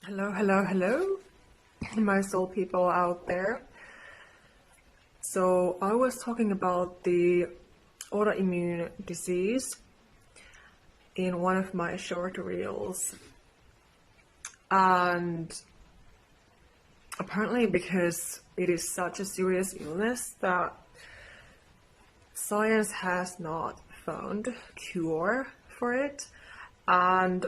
Hello, hello, hello, my soul people out there. So I was talking about the autoimmune disease in one of my short reels, and apparently because it is such a serious illness that science has not found a cure for it, and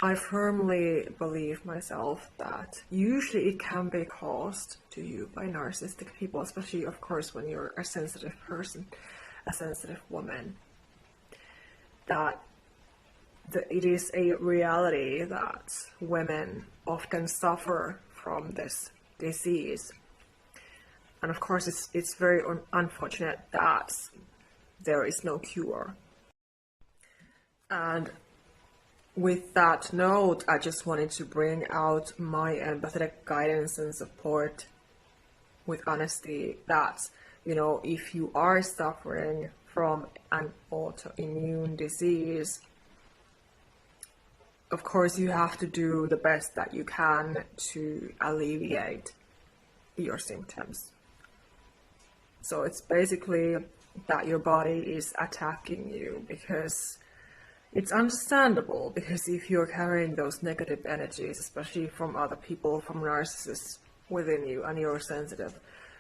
I firmly believe myself that usually it can be caused to you by narcissistic people, especially, of course, when you're a sensitive person, a sensitive woman. That it is a reality that women often suffer from this disease. And of course, it's very unfortunate that there is no cure. And with that note, I just wanted to bring out my empathetic guidance and support with honesty that, if you are suffering from an autoimmune disease, of course, you have to do the best that you can to alleviate your symptoms. So it's basically that your body is attacking you because it's understandable, because if you're carrying those negative energies, especially from other people, from narcissists within you, and you're sensitive,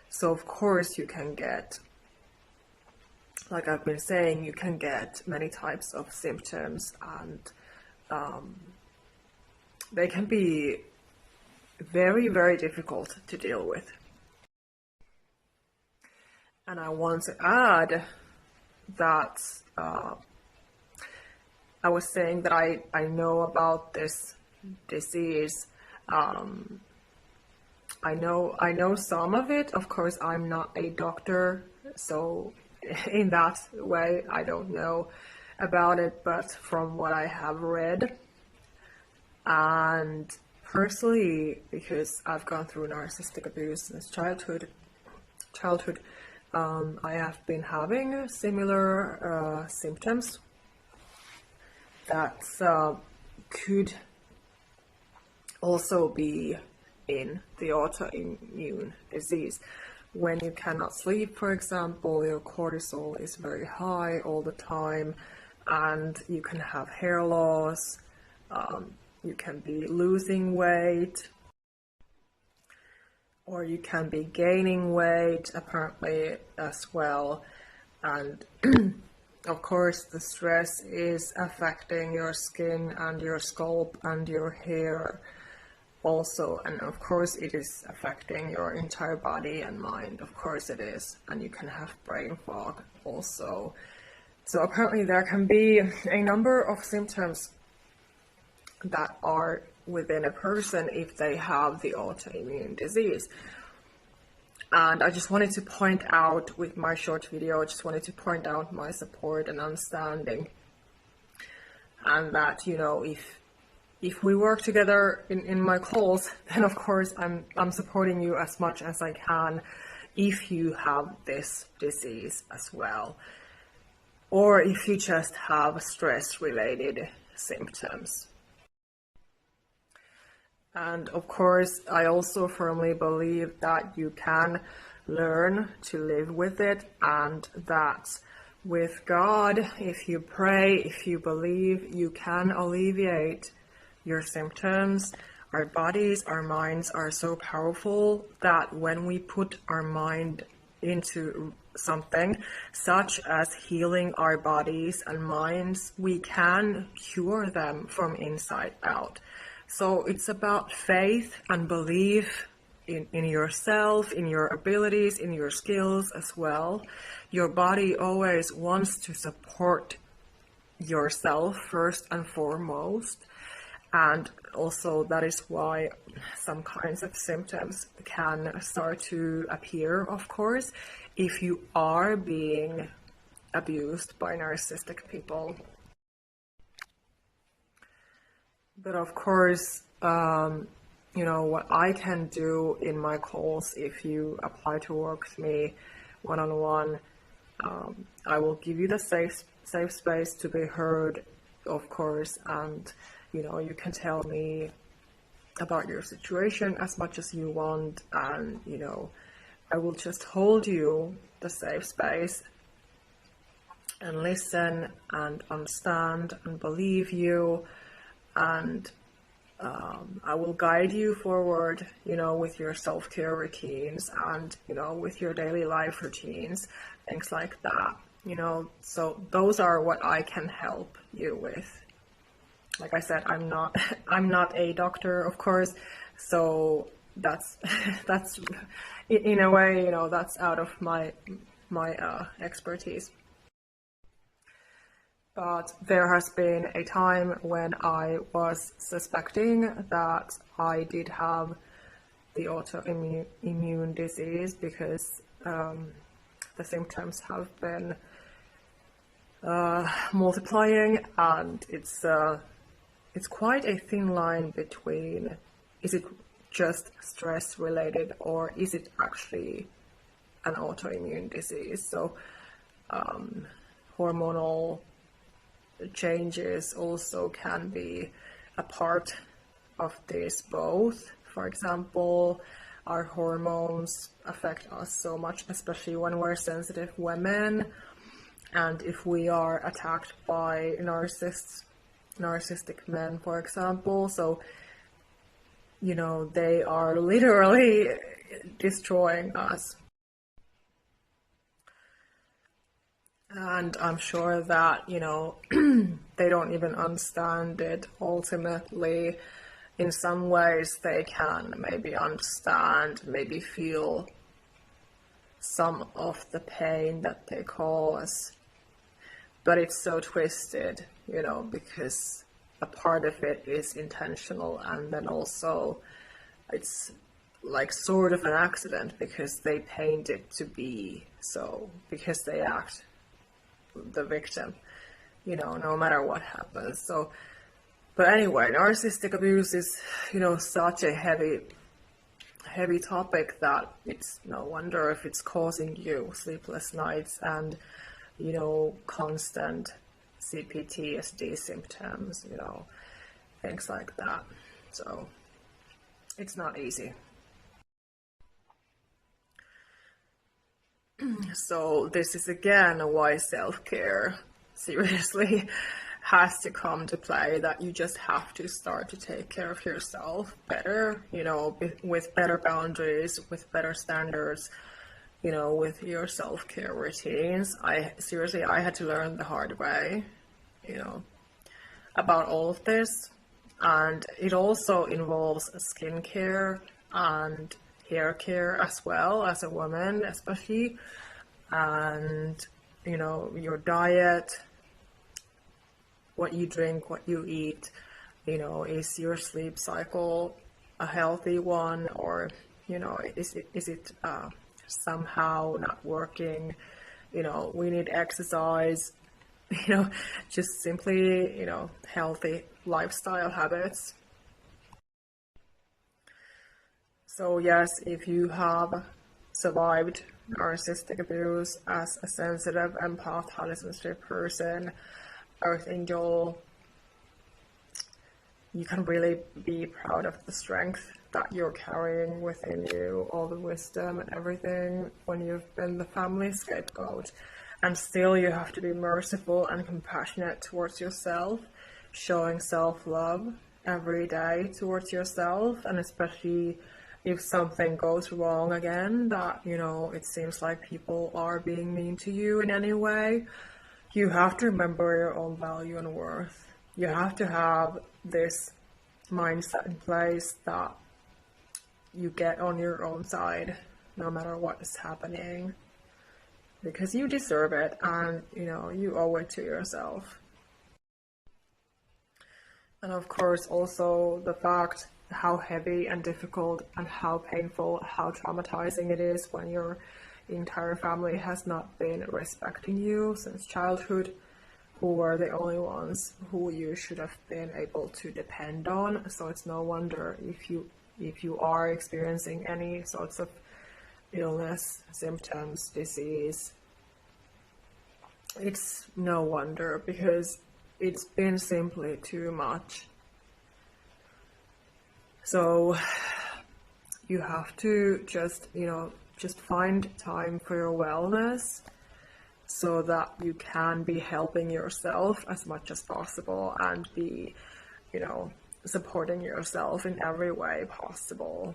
so of course you can get, like I've been saying, you can get many types of symptoms, and they can be very, very difficult to deal with. And I want to add that I was saying that I know about this disease. I know some of it. Of course, I'm not a doctor, so in that way, I don't know about it. But from what I have read, and personally, because I've gone through narcissistic abuse since childhood, I have been having similar symptoms that could also be in the autoimmune disease. When you cannot sleep, for example, your cortisol is very high all the time, and you can have hair loss, you can be losing weight, or you can be gaining weight apparently as well. And of course, the stress is affecting your skin and your scalp and your hair also. And of course, it is affecting your entire body and mind. Of course it is. And you can have brain fog also. So apparently there can be a number of symptoms that are within a person if they have the autoimmune disease. And I just wanted to point out with my short video, I just wanted to point out my support and understanding. And that, if we work together in my calls, then of course I'm supporting you as much as I can if you have this disease as well. Or if you just have stress-related symptoms. And of course, I also firmly believe that you can learn to live with it, and that with God, if you pray, if you believe, you can alleviate your symptoms. Our bodies, our minds are so powerful that when we put our mind into something such as healing our bodies and minds, we can cure them from inside out. So it's about faith and belief in yourself, in your abilities, in your skills as well. Your body always wants to support yourself first and foremost. And also that is why some kinds of symptoms can start to appear, of course, if you are being abused by narcissistic people. But of course, what I can do in my calls, if you apply to work with me one-on-one, I will give you the safe space to be heard, of course, and you can tell me about your situation as much as you want, and I will just hold you the safe space and listen and understand and believe you, and I will guide you forward, with your self-care routines and, with your daily life routines, things like that, so those are what I can help you with. Like I said, I'm not a doctor, of course, so that's in a way, that's out of my expertise. But there has been a time when I was suspecting that I did have the autoimmune disease, because the symptoms have been multiplying, and it's quite a thin line between, is it just stress related or is it actually an autoimmune disease? So hormonal changes also can be a part of this both. For example, our hormones affect us so much, especially when we're sensitive women, and if we are attacked by narcissistic men, for example, so they are literally destroying us. And I'm sure that, they don't even understand it ultimately. In some ways they can maybe understand, maybe feel some of the pain that they cause. But it's so twisted, because a part of it is intentional, and then also it's like sort of an accident because they paint it to be so, because they act the victim, no matter what happens. So, but anyway, narcissistic abuse is, such a heavy topic that it's no wonder if it's causing you sleepless nights and, constant CPTSD symptoms, things like that. So it's not easy. So this is again why self-care seriously has to come to play, that you just have to start to take care of yourself better, with better boundaries, with better standards, with your self-care routines. I had to learn the hard way, about all of this. And it also involves skincare and hair care as well, as a woman especially, and your diet, what you drink, what you eat, is your sleep cycle a healthy one, or is it somehow not working? We need exercise, just simply healthy lifestyle habits. So yes, if you have survived narcissistic abuse as a sensitive empath, highly sensitive person, earth angel, you can really be proud of the strength that you're carrying within you, all the wisdom and everything, when you've been the family scapegoat. And still you have to be merciful and compassionate towards yourself, showing self-love every day towards yourself, and especially if something goes wrong again, that, it seems like people are being mean to you in any way, you have to remember your own value and worth. You have to have this mindset in place that you get on your own side, no matter what is happening, because you deserve it, and, you owe it to yourself. And of course, also the fact how heavy and difficult and how painful, how traumatizing it is when your entire family has not been respecting you since childhood, who were the only ones who you should have been able to depend on. So it's no wonder if you are experiencing any sorts of illness, symptoms, disease, it's no wonder, because it's been simply too much. So you have to just, just find time for your wellness so that you can be helping yourself as much as possible and be, supporting yourself in every way possible.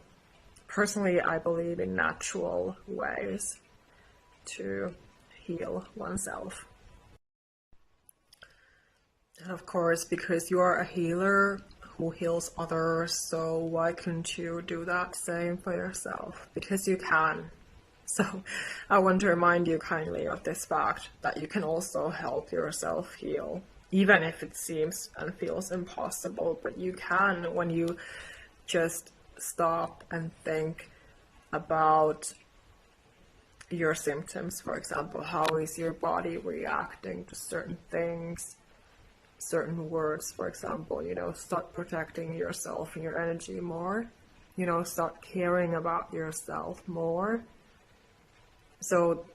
Personally, I believe in natural ways to heal oneself. And of course, because you are a healer who heals others, so why couldn't you do that same for yourself? Because you can. So I want to remind you kindly of this fact that you can also help yourself heal, even if it seems and feels impossible, but you can when you just stop and think about your symptoms. For example, how is your body reacting to certain things, certain words, for example, start protecting yourself and your energy more, start caring about yourself more. So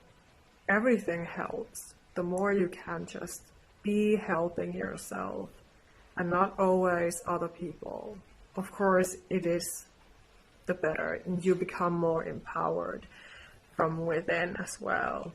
everything helps. The more you can just be helping yourself and not always other people. Of course, it is the better, and you become more empowered from within as well.